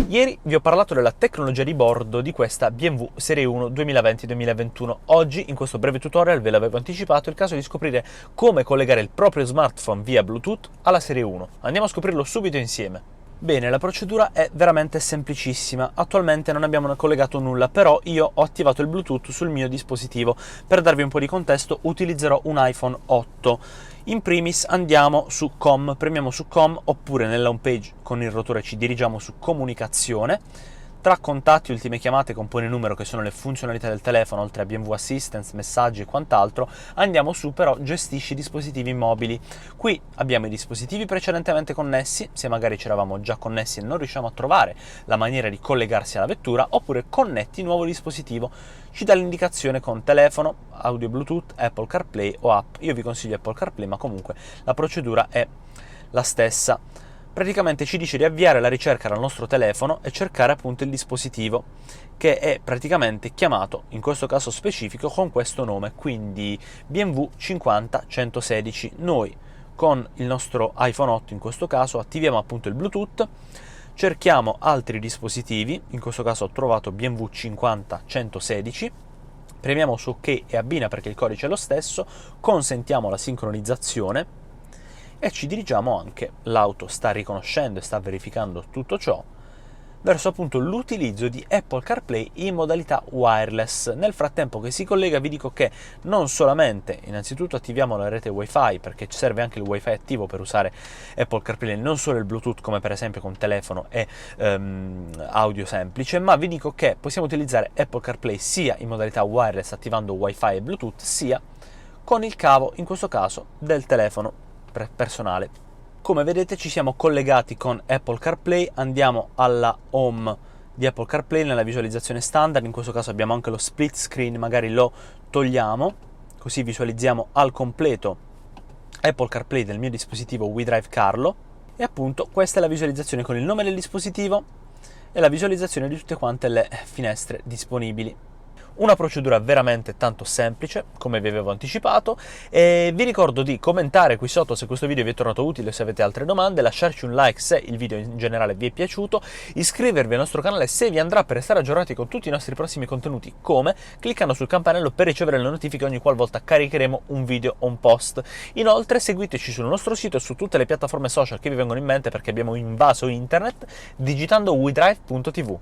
Ieri vi ho parlato della tecnologia di bordo di questa BMW Serie 1 2020-2021. Oggi, in questo breve tutorial, ve l'avevo anticipato, è il caso di scoprire come collegare il proprio smartphone via Bluetooth alla Serie 1. Andiamo a scoprirlo subito insieme. Bene, la procedura è veramente semplicissima. Attualmente non abbiamo collegato nulla, però io ho attivato il Bluetooth sul mio dispositivo. Per darvi un po' di contesto, utilizzerò un iPhone 8. In primis andiamo su Com, premiamo su Com, oppure nella home page con il rotore ci dirigiamo su Comunicazione. Tra contatti, ultime chiamate, compone numero, che sono le funzionalità del telefono, oltre a BMW Assistance, messaggi e quant'altro, andiamo su però Gestisci dispositivi mobili. Qui abbiamo i dispositivi precedentemente connessi, se magari ci eravamo già connessi e non riusciamo a trovare la maniera di collegarsi alla vettura, oppure connetti nuovo dispositivo. Ci dà l'indicazione con telefono, audio Bluetooth, Apple CarPlay o app. Io vi consiglio Apple CarPlay, ma comunque la procedura è la stessa. Praticamente ci dice di avviare la ricerca dal nostro telefono e cercare appunto il dispositivo, che è praticamente chiamato, in questo caso specifico, con questo nome, quindi BMW 50116. Noi con il nostro iPhone 8 in questo caso attiviamo appunto il Bluetooth, cerchiamo altri dispositivi, in questo caso ho trovato BMW 50116, premiamo su OK e abbina perché il codice è lo stesso, consentiamo la sincronizzazione e ci dirigiamo anche, l'auto sta riconoscendo e sta verificando tutto ciò, verso appunto l'utilizzo di Apple CarPlay in modalità wireless. Nel frattempo che si collega vi dico che non solamente, innanzitutto attiviamo la rete Wi-Fi, perché ci serve anche il Wi-Fi attivo per usare Apple CarPlay, non solo il Bluetooth come per esempio con telefono e audio semplice, ma vi dico che possiamo utilizzare Apple CarPlay sia in modalità wireless attivando Wi-Fi e Bluetooth, sia con il cavo, in questo caso del telefono personale. Come vedete ci siamo collegati con Apple CarPlay, andiamo alla home di Apple CarPlay nella visualizzazione standard, in questo caso abbiamo anche lo split screen, magari lo togliamo, così visualizziamo al completo Apple CarPlay del mio dispositivo WeDrive Carlo, e appunto questa è la visualizzazione con il nome del dispositivo e la visualizzazione di tutte quante le finestre disponibili. Una procedura veramente tanto semplice, come vi avevo anticipato, e vi ricordo di commentare qui sotto se questo video vi è tornato utile o se avete altre domande, lasciarci un like se il video in generale vi è piaciuto, iscrivervi al nostro canale se vi andrà per restare aggiornati con tutti i nostri prossimi contenuti, come cliccando sul campanello per ricevere le notifiche ogni qualvolta caricheremo un video o un post. Inoltre seguiteci sul nostro sito e su tutte le piattaforme social che vi vengono in mente, perché abbiamo invaso internet digitando wedrive.tv.